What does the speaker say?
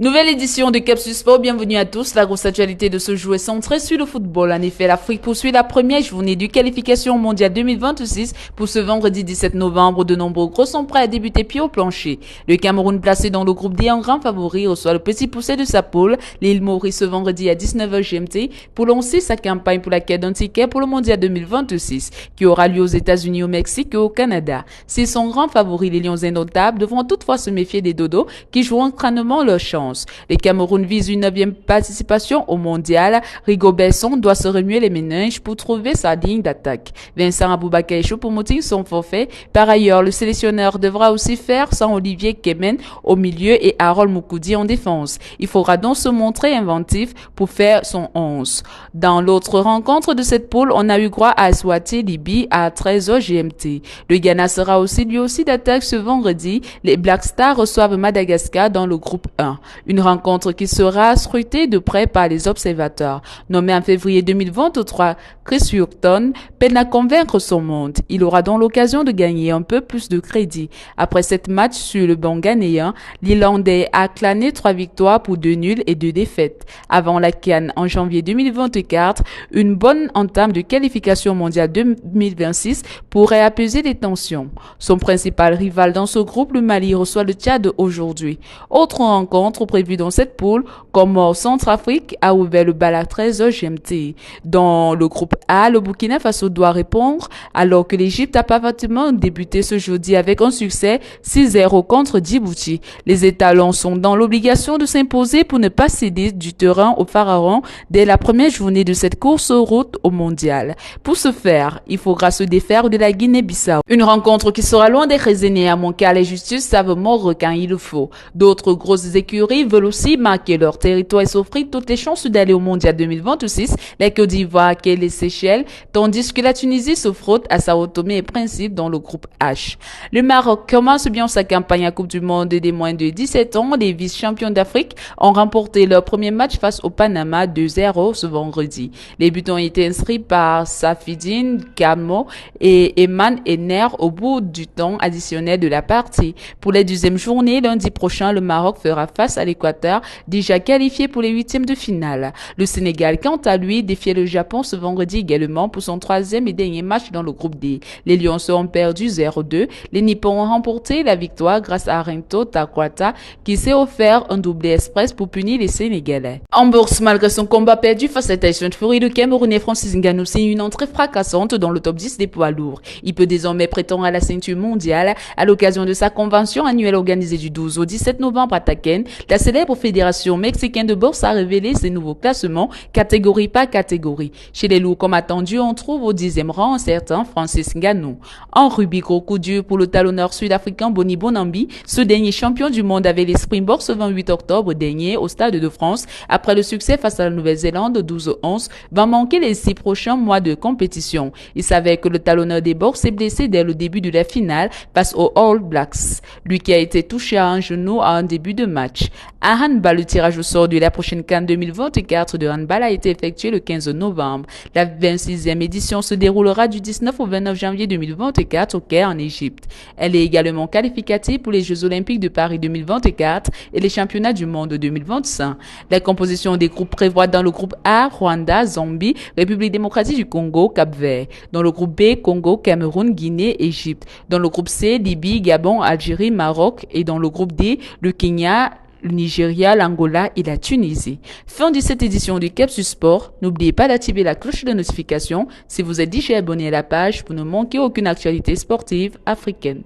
Nouvelle édition de Capsus Sport, bienvenue à tous. La grosse actualité de ce jour est centrée sur le football. En effet, l'Afrique poursuit la première journée du qualification mondiale 2026 pour ce vendredi 17 novembre. De nombreux gros sont prêts à débuter pied au plancher. Le Cameroun, placé dans le groupe D en grand favori, reçoit le petit poussé de sa poule, l'île Maurice, ce vendredi à 19h GMT, pour lancer sa campagne pour la quête d'un ticket pour le mondial 2026, qui aura lieu aux États-Unis, au Mexique et au Canada. S'ils sont grands favoris, les Lions indomptables devront toutefois se méfier des dodos qui joueront crânement leur chance. Les Cameroun visent une 9e participation au mondial. Rigo-Besson doit se remuer les méninges pour trouver sa ligne d'attaque. Vincent Aboubakar et Choupo-Moting sont forfaits. Par ailleurs, le sélectionneur devra aussi faire sans Olivier Kemen au milieu et Harold Moukoudi en défense. Il faudra donc se montrer inventif pour faire son 11. Dans l'autre rencontre de cette poule, on a eu droit à Eswatini Libye à 13h GMT. Le Ghana sera aussi lui aussi d'attaque ce vendredi. Les Black Stars reçoivent Madagascar dans le groupe 1. Une rencontre qui sera scrutée de près par les observateurs. Nommé en février 2023, Chris Hughton peine à convaincre son monde. Il aura donc l'occasion de gagner un peu plus de crédit. Après 7 matchs sur le banc ghanéen, l'Irlandais a clané 3 victoires pour 2 nuls et 2 défaites. Avant la CAN en janvier 2024, une bonne entame de qualification mondiale 2026 pourrait apaiser les tensions. Son principal rival dans ce groupe, le Mali, reçoit le Tchad aujourd'hui. Autre rencontre prévue dans cette poule, Comores Centrafrique a ouvert le bal à 13h GMT. Dans le groupe A, le Burkina Faso doit répondre alors que l'Égypte a parfaitement débuté ce jeudi avec un succès 6-0 contre Djibouti. Les étalons sont dans l'obligation de s'imposer pour ne pas céder du terrain aux pharaons dès la première journée de cette course route au mondial. Pour ce faire, il faudra se défaire de la Guinée-Bissau. Une rencontre qui sera loin d'être raisonnée à mon car les justices savent mordre quand il le faut. D'autres grosses écuries veulent aussi marquer leur territoire et s'offrir toutes les chances d'aller au mondial 2026, les Côte d'Ivoire et les Seychelles, tandis que la Tunisie se frotte à Sao Tomé et Principe dans le groupe H. Le Maroc commence bien sa campagne à Coupe du Monde des moins de 17 ans. Les vice-champions d'Afrique ont remporté leur premier match face au Panama 2-0 ce vendredi. Les buts ont été inscrits par Safidine Kamo et Eman Ener au bout du temps additionnel de la partie. Pour la 12e journée, lundi prochain, le Maroc fera face à l'Équateur, déjà qualifié pour les 8e de finale. Le Sénégal, quant à lui, défiait le Japon ce vendredi également pour son 3e et dernier match dans le groupe D. Les Lions ont perdu 0-2. Les Nippons ont remporté la victoire grâce à Rinto Takwata qui s'est offert un doublé express pour punir les Sénégalais. En bourse, malgré son combat perdu face à Tyson Fury, le Camerounais Francis Ngannou signe une entrée fracassante dans le top 10 des poids lourds. Il peut désormais prétendre à la ceinture mondiale à l'occasion de sa convention annuelle organisée du 12 au 17 novembre à Taken. La célèbre fédération mexicaine de boxe a révélé ses nouveaux classements, catégorie par catégorie. Chez les lourds, comme attendu, on trouve au 10e rang un certain Francis Ngannou. En rugby, gros coup dur pour le talonneur sud-africain Boni Bonambi. Ce dernier champion du monde avec les Springboks ce 28 octobre dernier au Stade de France. Après le succès face à la Nouvelle-Zélande 12-11, va manquer les 6 prochains mois de compétition. Il savait que le talonneur des Boks s'est blessé dès le début de la finale face aux All Blacks. Lui qui a été touché à un genou à un début de match. À handball, le tirage au sort de la prochaine CAN 2024 de handball a été effectué le 15 novembre. La 26e édition se déroulera du 19 au 29 janvier 2024 au Caire en Égypte. Elle est également qualificative pour les Jeux Olympiques de Paris 2024 et les Championnats du monde 2025. La composition des groupes prévoit dans le groupe A, Rwanda, Zambie, République démocratique du Congo, Cap-Vert. Dans le groupe B, Congo, Cameroun, Guinée, Égypte. Dans le groupe C, Libye, Gabon, Algérie, Maroc. Et dans le groupe D, le Kenya, le Nigeria, l'Angola et la Tunisie. Fin de cette édition du Capsus Sport. N'oubliez pas d'activer la cloche de notification si vous êtes déjà abonné à la page pour ne manquer aucune actualité sportive africaine.